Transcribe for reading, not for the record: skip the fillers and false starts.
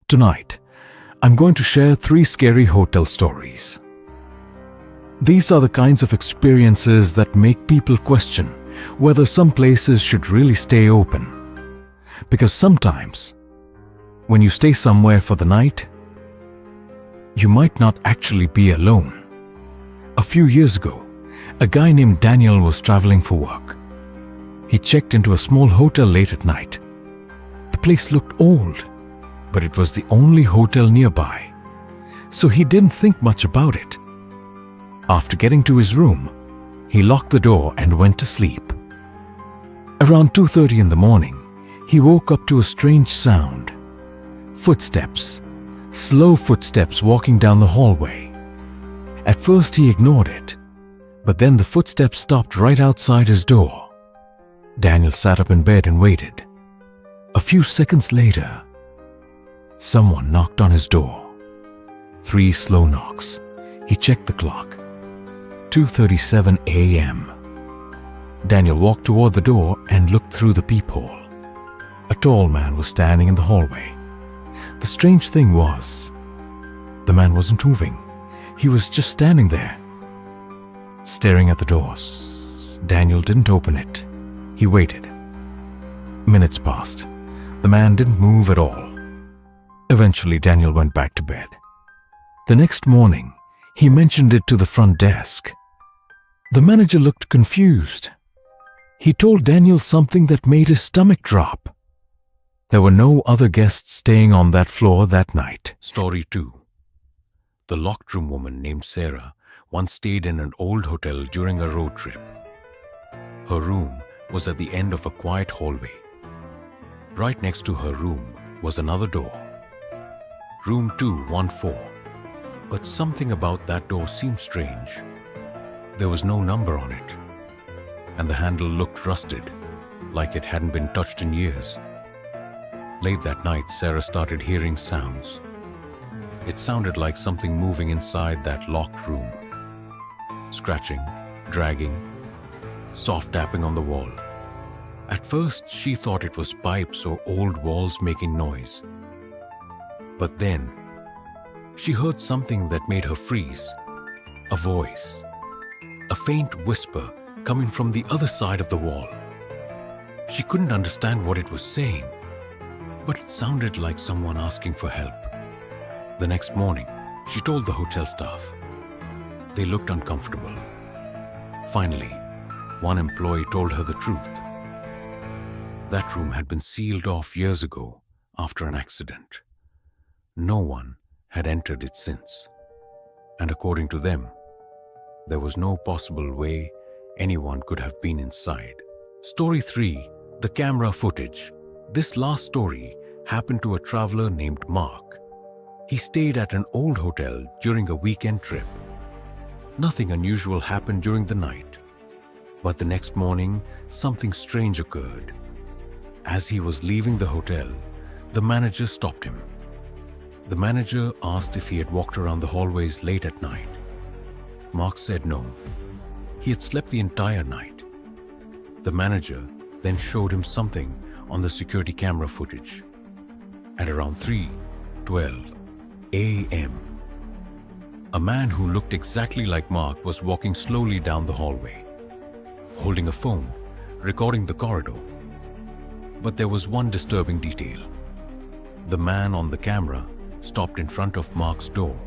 Tonight, I'm going to share 3 scary hotel stories. These are the kinds of experiences that make people question whether some places should really stay open. Because sometimes, when you stay somewhere for the night, you might not actually be alone. A few years ago, a guy named Daniel was traveling for work. He checked into a small hotel late at night. The place looked old, but it was the only hotel nearby, so he didn't think much about it. After getting to his room, he locked the door and went to sleep. Around 2:30 in the morning, he woke up to a strange sound. Footsteps, slow footsteps walking down the hallway. At first he ignored it, but then the footsteps stopped right outside his door. Daniel sat up in bed and waited. A few seconds later, someone knocked on his door. 3 slow knocks. He checked the clock. 2:37 a.m. Daniel walked toward the door and looked through the peephole. A tall man was standing in the hallway. The strange thing was, the man wasn't moving. He was just standing there, staring at the doors. Daniel didn't open it. He waited. Minutes passed. The man didn't move at all. Eventually, Daniel went back to bed. The next morning, he mentioned it to the front desk. The manager looked confused. He told Daniel something that made his stomach drop. There were no other guests staying on that floor that night. Story 2. The locked room woman named Sarah once stayed in an old hotel during a road trip. Her room was at the end of a quiet hallway. Right next to her room was another door, room 214. But something about that door seemed strange. There was no number on it, and the handle looked rusted, like it hadn't been touched in years. Late that night, Sarah started hearing sounds. It sounded like something moving inside that locked room. Scratching, dragging, soft tapping on the wall. At first, she thought it was pipes or old walls making noise. But then, she heard something that made her freeze. A voice. A faint whisper coming from the other side of the wall. She couldn't understand what it was saying, but it sounded like someone asking for help. The next morning, she told the hotel staff. They looked uncomfortable. Finally, one employee told her the truth. That room had been sealed off years ago after an accident. No one had entered it since, and according to them, there was no possible way anyone could have been inside. Story 3. The camera footage. This last story happened to a traveler named Mark. He stayed at an old hotel during a weekend trip. Nothing unusual happened during the night, but the next morning, something strange occurred. As he was leaving the hotel, the manager stopped him. The manager asked if he had walked around the hallways late at night. Mark said no. He had slept the entire night. The manager then showed him something on the security camera footage. At around 3:12 a.m., a man who looked exactly like Mark was walking slowly down the hallway, holding a phone, recording the corridor. But there was one disturbing detail. The man on the camera stopped in front of Mark's door.